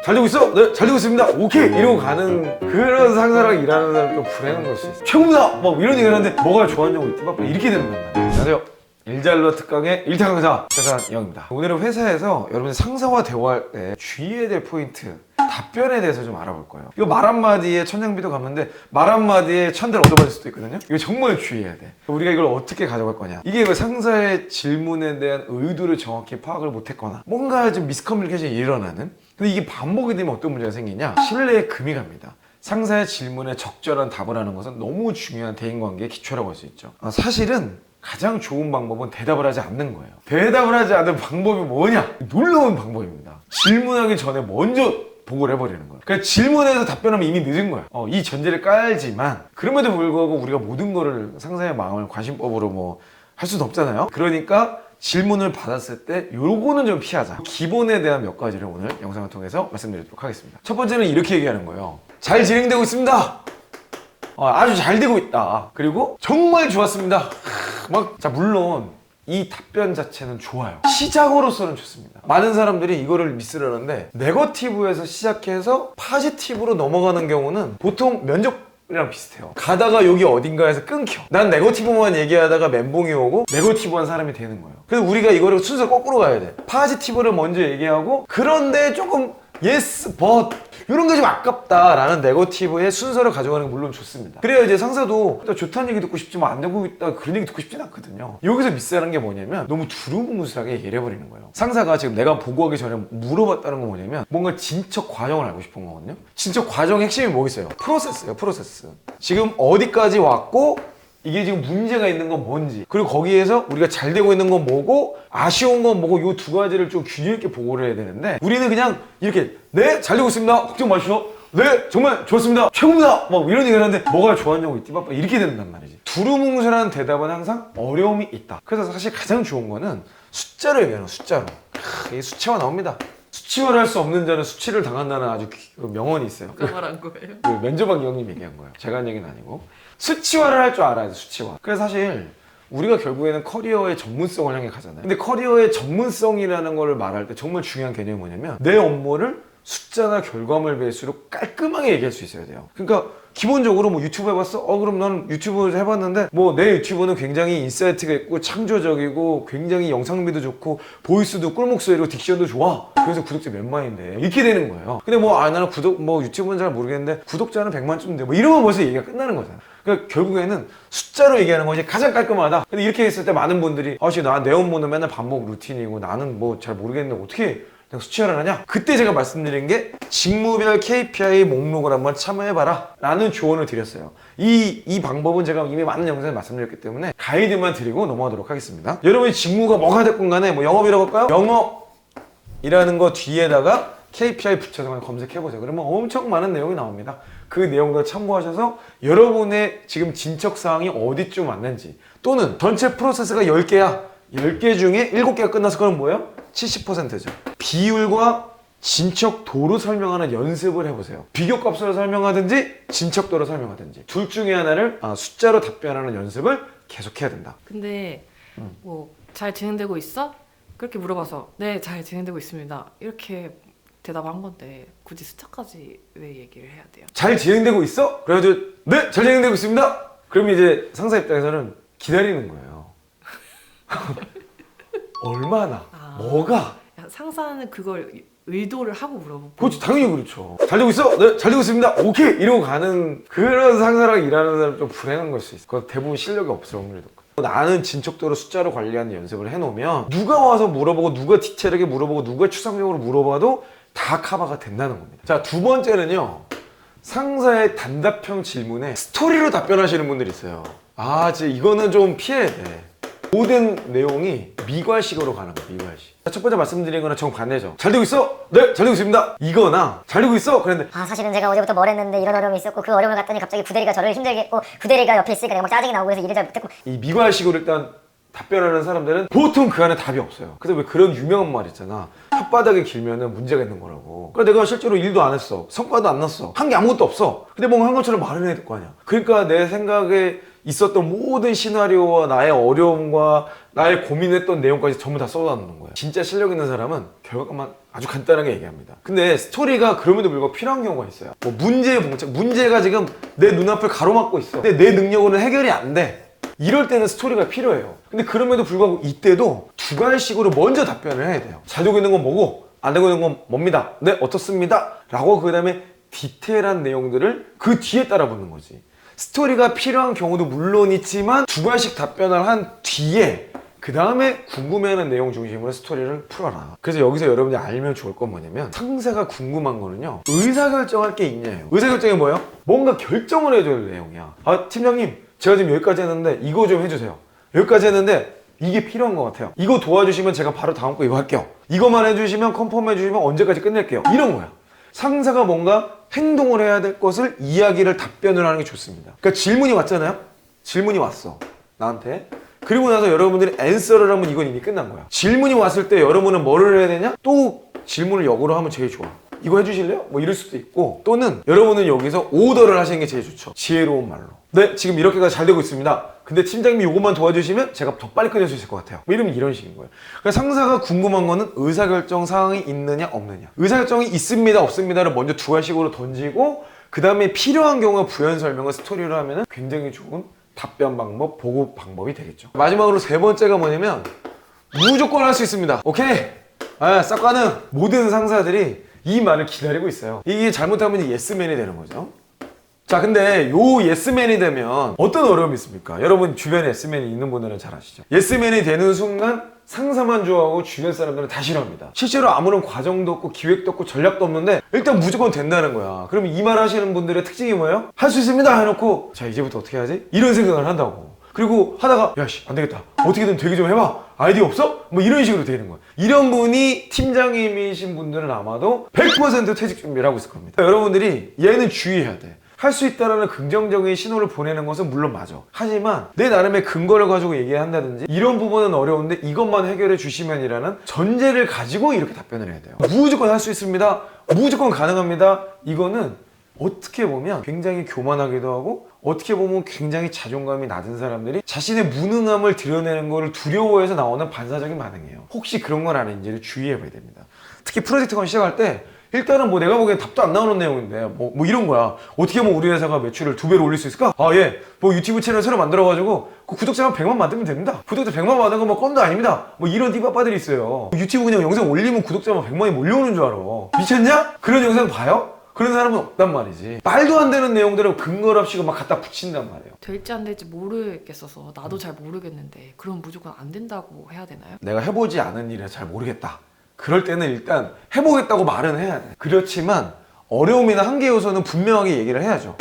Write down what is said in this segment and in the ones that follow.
잘 되고 있어? 네, 잘 되고 있습니다. 오케이! 이러고 가는 그런 상사랑 일하는 사람 좀 불행한 걸 수 있어. 최고입니다! 막 이런 얘기를 하는데 뭐가 좋아하냐고 이렇게 되는 거야. 안녕하세요. 일잘러 특강의 일타 강사 최산영입니다. 오늘은 회사에서 여러분들 상사와 대화할 때 주의해야 될 포인트, 답변에 대해서 좀 알아볼 거예요. 이거 말 한마디에 천냥비도 갚는데 말 한마디에 천대를 얻어맞을 수도 있거든요. 이거 정말 주의해야 돼. 우리가 이걸 어떻게 가져갈 거냐. 이게 왜 상사의 질문에 대한 의도를 정확히 파악을 못했거나 뭔가 좀 미스커뮤니케이션이 일어나는, 근데 이게 반복이 되면 어떤 문제가 생기냐, 신뢰에 금이 갑니다. 상사의 질문에 적절한 답을 하는 것은 너무 중요한 대인관계의 기초라고 할 수 있죠. 사실은 가장 좋은 방법은 대답을 하지 않는 거예요. 대답을 하지 않는 방법이 뭐냐? 놀라운 방법입니다. 질문하기 전에 먼저 보고를 해버리는 거예요. 그러니까 질문해서 답변하면 이미 늦은 거야. 이 전제를 깔지만 그럼에도 불구하고 우리가 모든 거를 상사의 마음을 관심법으로 뭐 할 수는 없잖아요. 그러니까 질문을 받았을 때 요거는 좀 피하자. 기본에 대한 몇 가지를 오늘 영상을 통해서 말씀드리도록 하겠습니다. 첫 번째는 이렇게 얘기하는 거예요. 잘 진행되고 있습니다. 아주 잘 되고 있다. 그리고 정말 좋았습니다. 자, 물론 이 답변 자체는 좋아요. 시작으로서는 좋습니다. 많은 사람들이 이거를 미스를 하는데, 네거티브에서 시작해서 파지티브로 넘어가는 경우는 보통 면접이랑 비슷해요. 가다가 여기 어딘가에서 끊겨. 난 네거티브만 얘기하다가 멘붕이 오고 네거티브한 사람이 되는 거예요. 그래서 우리가 이거를 순서 거꾸로 가야 돼. 파지티브를 먼저 얘기하고, 그런데 조금 yes, but 이런 게 좀 아깝다라는 네거티브의 순서를 가져가는 게 물론 좋습니다. 그래야 이제 상사도 좋다는 얘기 듣고 싶지만 안 되고 있다 그런 얘기 듣고 싶진 않거든요. 여기서 미스하는 게 뭐냐면 너무 두루뭉술하게 얘기해버리는 거예요. 상사가 지금 내가 보고하기 전에 물어봤다는 건 뭐냐면 뭔가 진척 과정을 알고 싶은 거거든요. 진척 과정의 핵심이 뭐겠어요? 프로세스예요. 프로세스. 지금 어디까지 왔고 이게 지금 문제가 있는 건 뭔지, 그리고 거기에서 우리가 잘 되고 있는 건 뭐고 아쉬운 건 뭐고, 요 두 가지를 좀 균형 있게 보고를 해야 되는데, 우리는 그냥 이렇게 네, 잘 되고 있습니다. 걱정 마시오. 네, 정말 좋았습니다. 최고입니다. 막 이런 얘기를 하는데 뭐가 좋았냐고 이렇게 된단 말이지. 두루뭉술한 대답은 항상 어려움이 있다. 그래서 사실 가장 좋은 거는 숫자로 얘기하는 거예요. 숫자로. 이게 수치화 나옵니다. 수치화를 할 수 없는 자는 수치를 당한다는 아주 명언이 있어요. 누가 말한 거예요? 면접학 형님 얘기한 거예요. 제가 한 얘기는 아니고. 수치화를 할 줄 알아야 돼, 수치화. 그래서 사실 우리가 결국에는 커리어의 전문성을 향해 가잖아요. 근데 커리어의 전문성이라는 걸 말할 때 정말 중요한 개념이 뭐냐면, 내 업무를 숫자나 결과물 베이스로 깔끔하게 얘기할 수 있어야 돼요. 그러니까 기본적으로 뭐 유튜브 해봤어? 그럼 나는 유튜브를 해봤는데 뭐 내 유튜브는 굉장히 인사이트가 있고 창조적이고 굉장히 영상미도 좋고 보이스도 꿀목소리고 딕션도 좋아. 그래서 구독자 몇만인데 이렇게 되는 거예요. 근데 나는 유튜브는 잘 모르겠는데 구독자는 100만쯤 돼. 뭐 이러면 벌써 얘기가 끝나는 거잖아. 그러니까 결국에는 숫자로 얘기하는 것이 가장 깔끔하다. 근데 이렇게 했을 때 많은 분들이 내 업무는 맨날 반복 루틴이고 나는 뭐 잘 모르겠는데 어떻게 내가 수치화를 하냐? 그때 제가 말씀드린 게 직무별 KPI 목록을 한번 참여해봐라 라는 조언을 드렸어요. 이 방법은 제가 이미 많은 영상에 말씀드렸기 때문에 가이드만 드리고 넘어가도록 하겠습니다. 여러분이 직무가 뭐가 됐건 간에 뭐 영업이라고 할까요? 영업이라는 거 뒤에다가 KPI 붙여서 검색해보세요. 그러면 엄청 많은 내용이 나옵니다. 그 내용들 참고하셔서 여러분의 지금 진척사항이 어디쯤 왔는지, 또는 전체 프로세스가 10개야. 10개 중에 7개가 끝나서 그건 뭐예요? 70%죠. 비율과 진척도로 설명하는 연습을 해보세요. 비교값으로 설명하든지 진척도로 설명하든지 둘 중에 하나를 숫자로 답변하는 연습을 계속해야 된다. 근데 잘 진행되고 있어? 그렇게 물어봐서 네, 잘 진행되고 있습니다. 이렇게 대답한 건데 굳이 숫자까지 왜 얘기를 해야 돼요? 잘 진행되고 있어? 그래가지고 네, 잘 진행되고 있습니다. 그러면 이제 상사 입장에서는 기다리는 거예요. 얼마나? 뭐가? 상사는 그걸 의도를 하고 물어보고. 그렇죠. 당연히 그렇죠. 잘 되고 있어? 네, 잘 되고 있습니다. 오케이! 이러고 가는 그런 상사랑 일하는 사람 좀 불행한 걸 수 있어. 그거 대부분 실력이 없을 확률이 높고. 나는 진척도로 숫자로 관리하는 연습을 해놓으면 누가 와서 물어보고 누가 디테일하게 물어보고 누가 추상적으로 물어봐도 다 커버가 된다는 겁니다. 자, 두 번째는요. 상사의 단답형 질문에 스토리로 답변하시는 분들이 있어요. 진짜 이거는 좀 피해야 돼. 모든 내용이 미괄식으로 가는 거야, 미괄식. 첫 번째 말씀드린 거는 정반대죠. 잘 되고 있어? 네, 잘 되고 있습니다. 이거나 잘 되고 있어? 그랬는데 사실은 제가 어제부터 뭘 했는데 이런 어려움이 있었고 그 어려움을 갔더니 갑자기 구대리가 저를 힘들게 했고 구대리가 옆에 있으니까 내가 막 짜증이 나고 그래서 일을 잘 못했고. 이 미괄식으로 일단 답변하는 사람들은 보통 그 안에 답이 없어요. 그래서 왜 그런 유명한 말 있잖아. 혓바닥이 길면은 문제가 있는 거라고. 그러니까 내가 실제로 일도 안 했어. 성과도 안 났어. 한 게 아무것도 없어. 근데 뭔가 한 것처럼 말을 해야 될 거 아니야. 그러니까 내 생각에 있었던 모든 시나리오와 나의 어려움과 나의 고민했던 내용까지 전부 다 써놓는 거예요. 진짜 실력 있는 사람은 결과만 아주 간단하게 얘기합니다. 근데 스토리가 그럼에도 불구하고 필요한 경우가 있어요. 뭐 문제의 봉착, 문제가 지금 내 눈앞을 가로막고 있어. 근데 내 능력으로는 해결이 안 돼. 이럴 때는 스토리가 필요해요. 근데 그럼에도 불구하고 이때도 두 가지식으로 먼저 답변을 해야 돼요. 잘 되고 있는 건 뭐고 안 되고 있는 건 뭡니다. 네, 어떻습니다. 라고 그 다음에 디테일한 내용들을 그 뒤에 따라 붙는 거지. 스토리가 필요한 경우도 물론 있지만 두 가지씩 답변을 한 뒤에 그 다음에 궁금해하는 내용 중심으로 스토리를 풀어라. 그래서 여기서 여러분이 알면 좋을 건 뭐냐면 상사가 궁금한 거는요, 의사결정할 게 있냐예요. 의사결정이 뭐예요? 뭔가 결정을 해줘야 될 내용이야. 아, 팀장님 제가 지금 여기까지 했는데 이거 좀 해주세요. 여기까지 했는데 이게 필요한 것 같아요. 이거 도와주시면 제가 바로 다음 거 이거 할게요. 이거만 해주시면 컨펌 해주시면 언제까지 끝낼게요. 이런 거야. 상사가 뭔가 행동을 해야 될 것을 이야기를 답변을 하는 게 좋습니다. 그러니까 질문이 왔잖아요. 질문이 왔어 나한테. 그리고 나서 여러분들이 앤서를 하면 이건 이미 끝난 거야. 질문이 왔을 때 여러분은 뭐를 해야 되냐? 또 질문을 역으로 하면 제일 좋아. 이거 해주실래요? 뭐 이럴 수도 있고, 또는 여러분은 여기서 오더를 하시는 게 제일 좋죠. 지혜로운 말로. 네, 지금 이렇게까지 잘 되고 있습니다. 근데 팀장님이 이것만 도와주시면 제가 더 빨리 끝낼 수 있을 것 같아요. 뭐 이러면 이런 식인 거예요. 그러니까 상사가 궁금한 거는 의사결정 사항이 있느냐 없느냐. 의사결정이 있습니다 없습니다를 먼저 두 가지식으로 던지고 그 다음에 필요한 경우에 부연 설명을 스토리로 하면 굉장히 좋은 답변 방법, 보고 방법이 되겠죠. 마지막으로 세 번째가 뭐냐면 무조건 할 수 있습니다. 오케이? 싹 가능. 모든 상사들이 이 말을 기다리고 있어요. 이게 잘못하면 예스맨이 되는 거죠. 자, 근데 요 예스맨이 되면 어떤 어려움이 있습니까? 여러분 주변에 예스맨이 있는 분들은 잘 아시죠? 예스맨이 되는 순간 상사만 좋아하고 주변 사람들은 다 싫어합니다. 실제로 아무런 과정도 없고 기획도 없고 전략도 없는데 일단 무조건 된다는 거야. 그럼 이 말 하시는 분들의 특징이 뭐예요? 할 수 있습니다 해놓고 자, 이제부터 어떻게 하지? 이런 생각을 한다고. 그리고 하다가 야씨 안 되겠다, 어떻게든 되게 좀 해봐, 아이디어 없어? 뭐 이런 식으로 되는 거예요. 이런 분이 팀장님이신 분들은 아마도 100% 퇴직 준비를 하고 있을 겁니다. 여러분들이 얘는 주의해야 돼. 할 수 있다는 긍정적인 신호를 보내는 것은 물론 맞아. 하지만 내 나름의 근거를 가지고 얘기한다든지 이런 부분은 어려운데 이것만 해결해 주시면이라는 전제를 가지고 이렇게 답변을 해야 돼요. 무조건 할 수 있습니다, 무조건 가능합니다, 이거는 어떻게 보면 굉장히 교만하기도 하고 어떻게 보면 굉장히 자존감이 낮은 사람들이 자신의 무능함을 드러내는 것을 두려워해서 나오는 반사적인 반응이에요. 혹시 그런 건 아닌지를 주의해 봐야 됩니다. 특히 프로젝트건 시작할 때 일단은 뭐 내가 보기엔 답도 안 나오는 내용인데 뭐 이런 거야. 어떻게 하면 우리 회사가 매출을 2배로 올릴 수 있을까? 아, 예. 뭐 유튜브 채널 새로 만들어가지고 그 구독자만 100만 만들면 됩니다. 구독자 100만 만든 건 뭐 건도 아닙니다. 뭐 이런 띠바빠들이 있어요. 유튜브 그냥 영상 올리면 구독자만 100만이 몰려오는 줄 알아. 미쳤냐? 그런 영상 봐요? 그런 사람은 없단 말이지. 말도 안 되는 내용들을 근거를 합치고 막 갖다 붙인단 말이에요. 될지 안 될지 모르겠어서 나도 잘 모르겠는데 그럼 무조건 안 된다고 해야 되나요? 내가 해보지 않은 일이라 잘 모르겠다. 그럴 때는 일단 해보겠다고 말은 해야 돼. 그렇지만 어려움이나 한계 요소는 분명하게 얘기를 해야죠.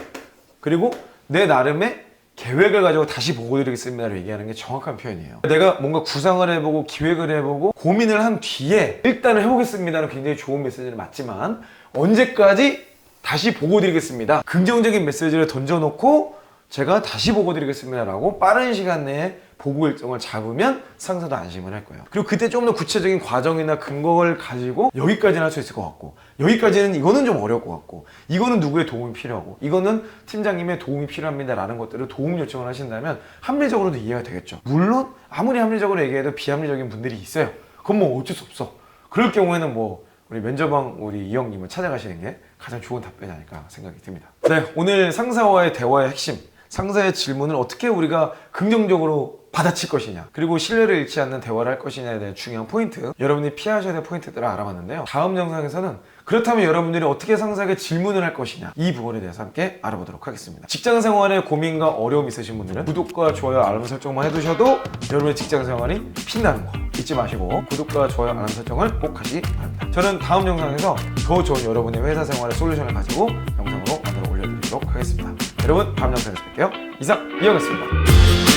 그리고 내 나름의 계획을 가지고 다시 보고 드리겠습니다를 얘기하는 게 정확한 표현이에요. 내가 뭔가 구상을 해보고 기획을 해보고 고민을 한 뒤에 일단은 해보겠습니다는 굉장히 좋은 메시지는 맞지만 언제까지 다시 보고 드리겠습니다, 긍정적인 메시지를 던져놓고 제가 다시 보고 드리겠습니다라고 빠른 시간 내에 보고 일정을 잡으면 상사도 안심을 할 거예요. 그리고 그때 좀 더 구체적인 과정이나 근거를 가지고 여기까지는 할 수 있을 것 같고 여기까지는 이거는 좀 어려울 것 같고 이거는 누구의 도움이 필요하고 이거는 팀장님의 도움이 필요합니다 라는 것들을 도움 요청을 하신다면 합리적으로도 이해가 되겠죠. 물론 아무리 합리적으로 얘기해도 비합리적인 분들이 있어요. 그건 뭐 어쩔 수 없어. 그럴 경우에는 뭐 우리 면접왕 우리 이 형님을 찾아가시는 게 가장 좋은 답변이 아닐까 생각이 듭니다. 네, 오늘 상사와의 대화의 핵심, 상사의 질문을 어떻게 우리가 긍정적으로 받아칠 것이냐, 그리고 신뢰를 잃지 않는 대화를 할 것이냐에 대한 중요한 포인트, 여러분이 피하셔야 될 포인트들을 알아봤는데요. 다음 영상에서는 그렇다면 여러분들이 어떻게 상사에게 질문을 할 것이냐, 이 부분에 대해서 함께 알아보도록 하겠습니다. 직장생활에 고민과 어려움 있으신 분들은 구독과 좋아요, 알람 설정만 해두셔도 여러분의 직장생활이 빛나는 거 잊지 마시고 구독과 좋아요, 알람 설정을 꼭 하시기 바랍니다. 저는 다음 영상에서 더 좋은 여러분의 회사 생활의 솔루션을 가지고 영상으로 만들어 올려드리도록 하겠습니다. 여러분 다음 영상에서 뵐게요. 이상 이영이었습니다.